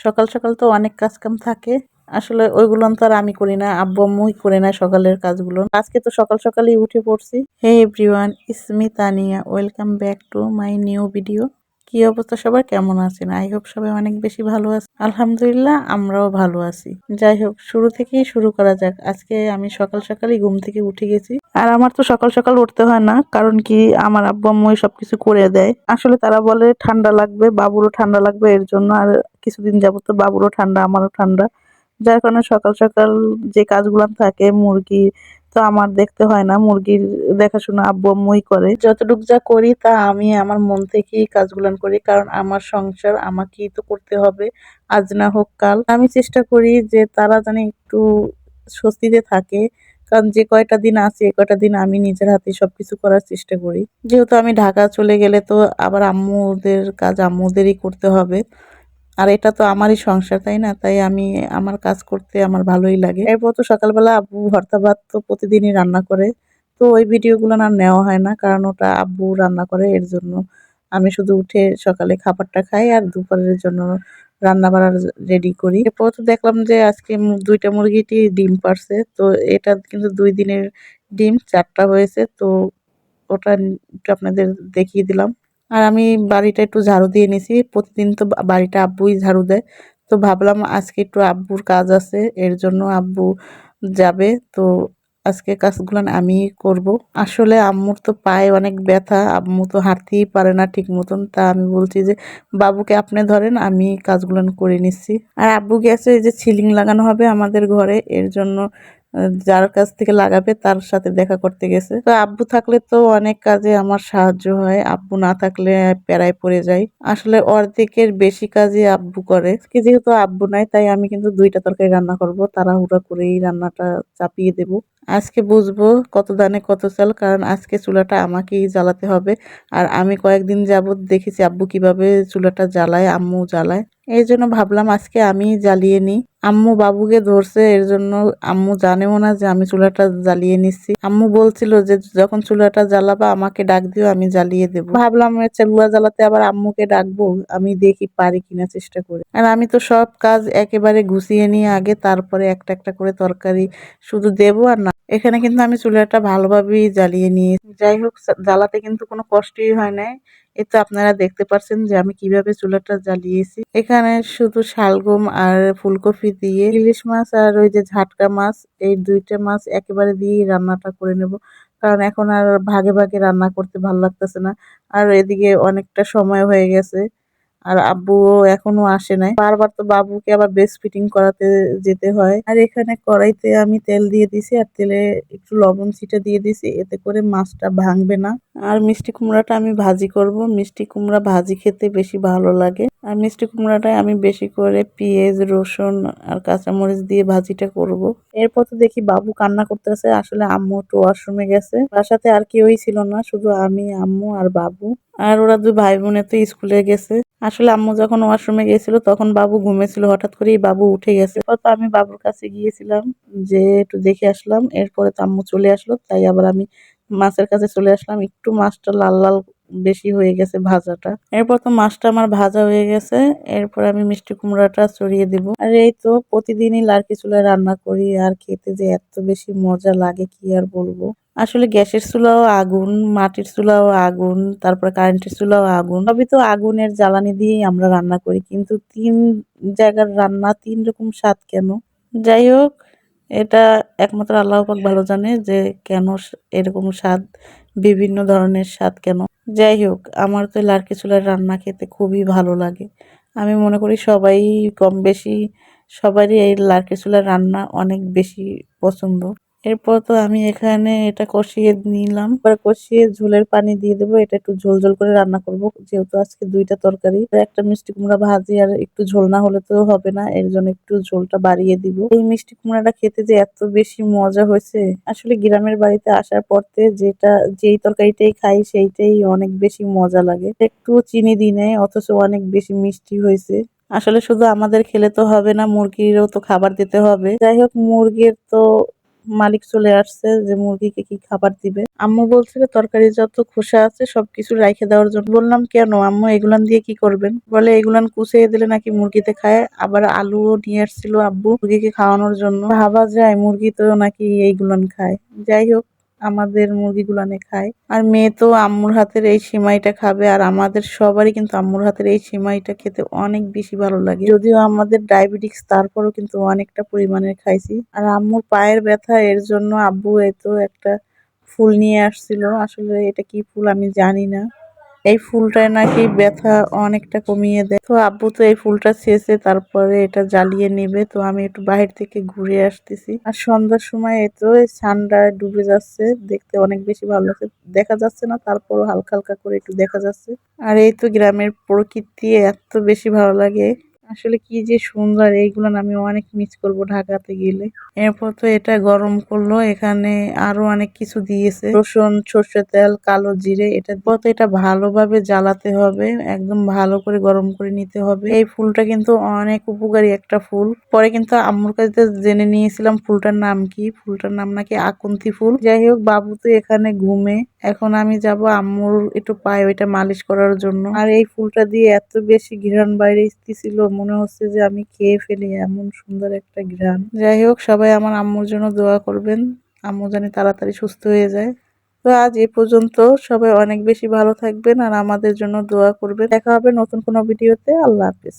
সকাল সকাল তো অনেক কাজ কাম থাকে। আসলে ওইগুলো তো আর আমি করি না, আব্বু আম্মুই করে না সকালের কাজগুলো। আজকে তো সকাল সকালই উঠে পড়ছি। Hey everyone, it's me Tania, welcome back to my new video. কি অবস্থা সবার, কেমন আছেন? আই হোপ সবাই অনেক বেশি ভালো আছে। আলহামদুলিল্লাহ, আমরাও ভালো আছি। যাই হোক, শুরু থেকেই শুরু করা যাক। আজকে আমি সকাল সকালই ঘুম থেকে উঠে গেছি। আর আমার তো সকাল সকাল উঠতে হয় না, কারণ কি আমার আব্বু আম্মু সবকিছু করে দেয়। আসলে তারা বলে ঠান্ডা লাগবে, বাবুরও ঠান্ডা লাগবে, এর জন্য। আর কিছুদিন যাবত তো বাবুরও ঠান্ডা, আমারও ঠান্ডা, যার কারণে সকাল সকাল যে কাজগুলো থাকে মুরগি তো আমার দেখতে হয় না, মুরগির দেখাশোনা আব্বু আম্মুই করে। যতটুক যা করি তা আমি আমার মন থেকেই কাজগুলান করি, কারণ আমার সংসার আমাকেই তো করতে হবে, আজ না হোক কাল। আমি চেষ্টা করি যে তারা যেন একটু স্বস্তিতে থাকে, কারণ যে কয়টা দিন আছে এ কয়টা দিন আমি নিজের হাতে সবকিছু করার চেষ্টা করি। যেহেতু আমি ঢাকা চলে গেলে তো আবার আম্মুদের কাজ আম্মুদেরই করতে হবে, আর এটা তো আমারই সংসার, তাই না? তাই আমি আমার কাজ করতে আমার ভালোই লাগে। এরপর তো সকালবেলা আব্বু ভর্তা ভাত তো প্রতিদিনই রান্না করে, তো ওই ভিডিওগুলো আর নেওয়া হয় না, কারণ ওটা আব্বু রান্না করে, এর জন্য আমি শুধু উঠে সকালে খাবারটা খাই আর দুপুরের জন্য রান্না বাড়া রেডি করি। এরপর তো দেখলাম যে আজকে দুইটা মুরগিটি ডিম পারছে, তো এটা কিন্তু 2 দিনের ডিম, 4টা হয়েছে, তো ওটা একটু আপনাদের দেখিয়ে দিলাম। আর আমি বাড়িটা একটু ঝাড়ু দিয়ে নিছি, প্রতিদিন তো বাড়িটা আব্বুই ঝাড়ু দেয়, তো ভাবলাম আজকে একটু আব্বুর কাজ আছে, এর জন্য আব্বু যাবে, তো আজকে কাজগুলো আমি করব। আসলে আম্মুর তো পায়ে অনেক ব্যথা, আম্মু তো হাঁটতেই পারে না ঠিক মতন, তা আমি বলছি যে বাবুকে আপনি ধরেন, আমি কাজগুলো করে নিচ্ছি। আর আব্বু গেছে এই যে সিলিং লাগানো হবে আমাদের ঘরে, এর জন্য যার কাছ থেকে লাগাবে তার সাথে দেখা করতে গেছে। তো আব্বু থাকলে তো অনেক কাজে আমার সাহায্য হয়, আব্বু না থাকলে প্যারায় পড়ে যাই। আসলে অর্ধেকের বেশি কাজই আব্বু করে। কি যেহেতু আব্বু নাই, তাই আমি কিন্তু 2টা তরকারি রান্না করব, তাড়াহুড়া করেই রান্নাটা চাপিয়ে দেব। আজকে বুঝবো কত দানে কত চাল, কারণ আজকে চুলাটা আমাকেই জ্বালাতে হবে। আর আমি কয়েকদিন যাবত দেখেছি আব্বু কিভাবে চুলাটা জ্বালায়, আম্মু জ্বালায়, এই জন্য ভাবলাম আজকে আমি জ্বালিয়ে নিই। আম্মু বাবুকে ধরছে, এর জন্য আম্মু জানেও না যে আমি চুলাটা জ্বালিয়ে নিচ্ছি। আম্মু বলছিল যে যখন চুলাটা জ্বালাবা আমাকে ডাক দিও, আমি জ্বালিয়ে দেবো। ভাবলাম চুলা জ্বালাতে আবার আম্মুকে ডাকবো, আমি দেখি পারি কিনা, চেষ্টা করি। আর আমি তো সব কাজ একেবারে গুছিয়ে নিয়ে আগে তারপরে একটা একটা করে তরকারি শুধু দেবো। আর না, এখানে কিন্তু আমি চুলাটা ভালোভাবেই জ্বালিয়ে নিয়েছি। যাই হোক, জ্বালাতে কিন্তু কোনো কষ্টই হয় না। এই তো আপনারা দেখতে পাচ্ছেন যে আমি কিভাবে চুলাটা জ্বালিয়েছি। এখানে শুধু শালগম আর ফুলকপি দিয়ে ইলিশ মাছ আর ওই যে ঝাটকা মাছ, এই 2টা মাছ একেবারে দিয়েই রান্নাটা করে নেব, কারণ এখন আর ভাগে ভাগে রান্না করতে ভালো লাগতেছে না। আর এদিকে অনেকটা সময় হয়ে গেছে, আর আব্বুও এখনো আসে নাই। বারবার তো বাবুকে আবার ব্রেস্ট ফিডিং করাতে যেতে হয়। আর এখানে কড়াইতে আমি তেল দিয়ে দিছি, আর তেলে একটু লবণ ছিটা দিয়ে দিছি, এতে করে মাছটা ভাঙবে না। আর মিষ্টি কুমড়াটা আমি ভাজি করব, মিষ্টি কুমড়া ভাজি খেতে বেশি ভালো লাগে। আর মিষ্টি কুমড়াটায় আমি বেশি করে পেঁয়াজ রসুন আর কাঁচামরিচ দিয়ে ভাজিটা করব। এরপর তো দেখি বাবু কান্না করতেছে, আসলে আম্মু একটু ওয়াশরুমে গেছে, বাসাতে আর কেউই ছিল না, শুধু আমি, আম্মু আর বাবু। আর ওরা 2 ভাই বোনে তো স্কুলে গেছে। আসলে আম্মু যখন ওয়াশরুমে গেছিল তখন বাবু ঘুমেছিল, হঠাৎ করেই বাবু উঠে গেছে। এরপর তো আমি বাবুর কাছে গিয়েছিলাম, যে একটু দেখে আসলাম। এরপরে তো আম্মু চলে আসলো, তাই আবার আমি মাছের কাছে চলে আসলাম। একটু মাছটা লাল লাল বেশি হয়ে গেছে ভাজাটা। এরপর তো মাছটা আমার ভাজা হয়ে গেছে, এরপর আমি মিষ্টি কুমড়াটা ছড়িয়ে দিব। আর এই তো প্রতিদিনই লার্কি চুলায় রান্না করি, আর খেতে যে এত বেশি মজা লাগে কি আর বলবো। আসলে গ্যাসের চুলাও আগুন, মাটির চুলাও আগুন, তারপর কারেন্টের চুলাও আগুন, সবই তো আগুনের জ্বালানি দিয়েই আমরা রান্না করি, কিন্তু 3 জায়গার রান্না 3 রকম স্বাদ কেন? যাই হোক, এটা একমাত্র আল্লাহ পাক ভালো জানে যে কেন এরকম স্বাদ, বিভিন্ন ধরনের স্বাদ কেন। যাই হোক, আমার তো লার্কি চুলার রান্না খেতে খুবই ভালো লাগে। আমি মনে করি সবাই কম বেশি সবারই এই লার্কি চুলার রান্না অনেক বেশি পছন্দ। এরপর তো আমি এখানে এটা কষিয়ে নিলাম, পরে কষিয়ে ঝোলের পানি দিয়ে দেবো। এটা একটু ঝোল ঝোল করে রান্না করব, যেহেতু আজকে 2টা তরকারি, একটা মিষ্টি কুমড়া ভাজি, আর একটু ঝোল না হলে তো হবে না, এর জন্য একটু ঝোলটা বাড়িয়ে দিব। এই মিষ্টি কুমড়াটা খেতে যে এত বেশি মজা হয়েছে, আসলে গ্রামের বাড়িতে আসার পরতে যেই তরকারিটাই খাই সেইটাই অনেক বেশি মজা লাগে। একটু চিনি দিই নাই, অথচ অনেক বেশি মিষ্টি হয়েছে। আসলে শুধু আমাদের খেলে তো হবে না, মুরগিরও তো খাবার দিতে হবে। যাই হোক, মুরগির তো মালিক চলে আসছে যে মুরগিকে কি খাবার দিবে। আম্মু বলছিল তরকারি যত খোসা আছে সবকিছু রাইখে দেওয়ার জন্য। বললাম কেন আম্মু, এগুলান দিয়ে কি করবেন? বলে এগুলান কুচিয়ে দিলে নাকি মুরগিতে খায়। আবার আলুও নিয়ে আসছিল আব্বু মুরগিকে খাওয়ানোর জন্য। ভাবা যায় মুরগি তো নাকি এইগুলান খায়। যাই হোক, আমাদের মুরগিগুলানে খায়। আর মেয়ে তো আম্মুর হাতের এই সিমাইটা খাবে, আর আমাদের সবারই কিন্তু আম্মুর হাতের এই সিমাইটা খেতে অনেক বেশি ভালো লাগে। যদিও আমাদের ডায়াবেটিস, তারপরও কিন্তু অনেকটা পরিমাণে খাইছি। আর আম্মুর পায়ের ব্যথা, এর জন্য আব্বু এতো একটা ফুল নিয়ে আসছিল। আসলে এটা কি ফুল আমি জানি না। এই ফুলটায় নাকি ব্যথা অনেকটা কমিয়ে দেয়। তো আব্বু তো এই ফুলটা ছেঁচে তারপরে এটা জ্বালিয়ে নেবে। তো আমি একটু বাহির থেকে ঘুরে আসতেছি। আর সন্ধ্যার সময় এই তো সানটা ডুবে যাচ্ছে, দেখতে অনেক বেশি ভালো লাগছে। দেখা যাচ্ছে না, তারপরও হালকা হালকা করে একটু দেখা যাচ্ছে। আর এই তো গ্রামের প্রকৃতি এত বেশি ভালো লাগে। আসলে কি যে সুন্দর, এইগুলো আমি অনেক মিস করব ঢাকাতে গেলে। এরপর তো এটা গরম করলো, এখানে আরো অনেক কিছু দিয়েছে, রসুন, সর্ষের তেল, কালো জিরে। এটা ভালোভাবে জ্বালাতে হবে, একদম ভালো করে গরম করে নিতে হবে। এই ফুলটা কিন্তু অনেক উপকারী একটা ফুল। পরে কিন্তু আম্মুর কাছে জেনে নিয়েছিলাম ফুলটার নাম কি। ফুলটার নাম নাকি আকন্তি ফুল। যাই হোক, বাবু তো এখানে ঘুমে। এখন আমি যাব আম্মুর একটু পায়ে ওইটা মালিশ করার জন্য। আর এই ফুলটা দিয়ে এত বেশি ঘ্রাণ বাইরে আসতেছিল, মনে হচ্ছে যে আমি খেয়ে ফেলি, এমন সুন্দর একটা ঘ্রাণ। যাই হোক, সবাই আমার আম্মুর জন্য দোয়া করবেন, আম্মু জানি তাড়াতাড়ি সুস্থ হয়ে যায়। তো আজ এ পর্যন্ত। সবাই অনেক বেশি ভালো থাকবেন আর আমাদের জন্য দোয়া করবেন। দেখা হবে নতুন কোনো ভিডিওতে। আল্লাহ হাফেজ।